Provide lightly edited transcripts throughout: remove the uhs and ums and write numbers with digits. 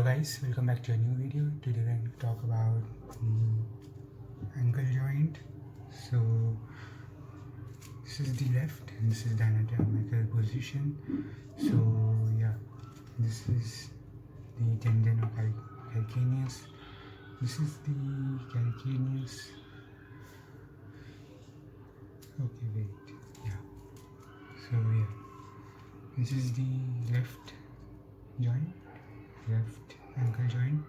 guys, welcome back to a new video. Today we're going to talk about the ankle joint. So this is the left and this is the anatomical position. So yeah, this is the tendon of calcaneus. This is the calcaneus. Okay, wait. Yeah. So yeah, this is the left joint, left ankle joint.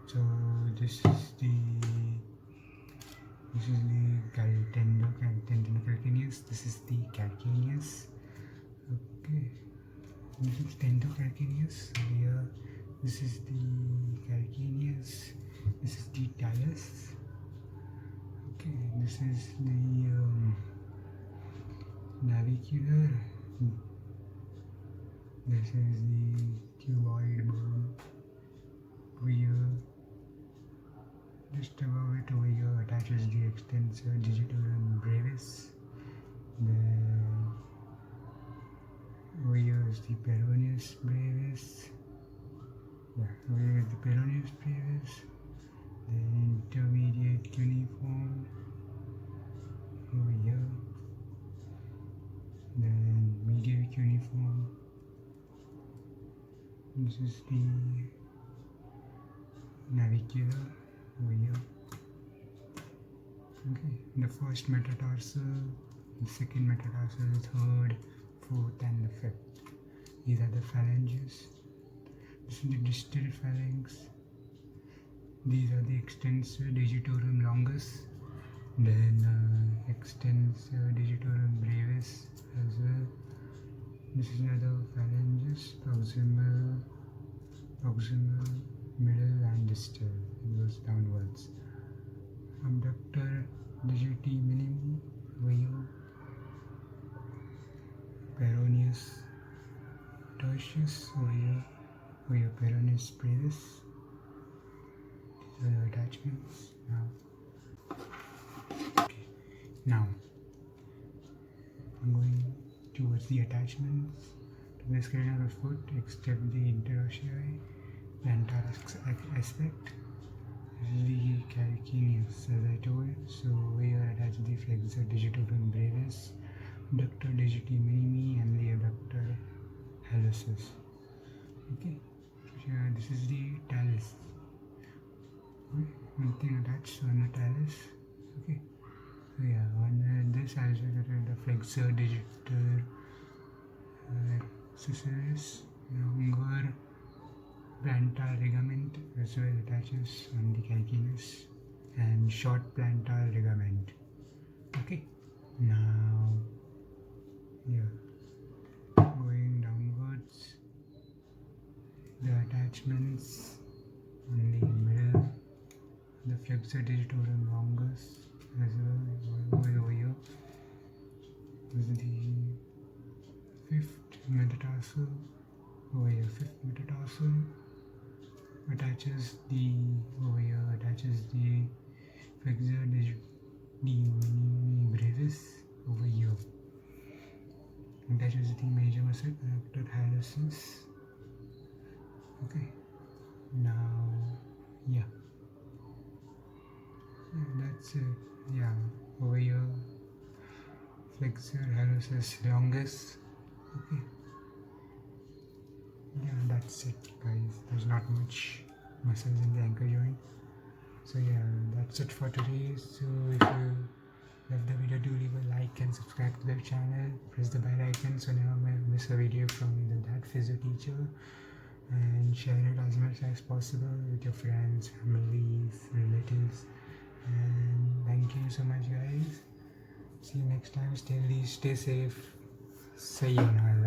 So this is the tendinocalcaneus. This is the calcaneus. Okay, this is tendocalcaneus. So here, this is the calcaneus. This is the talus. Okay, this is the navicular. This is the cuboid bone. Over here, just above it over here attaches the extensor digitorum brevis. Then over here is the peroneus brevis. Yeah, over here is the peroneus brevis. Then intermediate cuneiform over here. Then medial cuneiform. This is the navicular over here. Okay, the first metatarsal, the second metatarsal, the third, fourth, and the fifth. These are the phalanges. This is the distal phalanx. These are the extensor digitorum longus. Then extensor digitorum brevis as well. This is another phalanges, proximal, middle, and distal. It goes downwards. Abductor digiti minimi over here. Peroneus tertius over here. Over here, peroneus brevis. These are the attachments. Now I'm going towards the attachments. To the skeleton of the foot, extend the interossei plantar aspect. This is the calcaneus, as I told. So over here attach the flexor digitorum brevis, abductor digiti minimi, and the abductor hallucis. Okay, so this is the talus. Nothing attached on the talus. Okay. So yeah, on this I also got the flexor digitor accessories, longer plantar ligament as well attaches on the calcaneus, and short plantar ligament. Okay, now yeah, going downwards, the attachments on the middle, the flexor digitorum longus as well over here. This is the fifth metatarsal. Over here, fifth metatarsal attaches the flexor digiti minimi brevis over here. Attaches the major muscle adductor hallucis. Okay, now yeah, that's it. Yeah, over here, flexor hallucis longus. Okay, yeah, that's it, guys. There's not much muscles in the ankle joint. So yeah, that's it for today. So if you love the video, do leave a like and subscribe to the channel. Press the bell icon so never miss a video from the That Physio Teacher, and share it as much as possible with your friends, families, relatives. And thank you so much, guys. See you next time. Stay safe. Sayonara.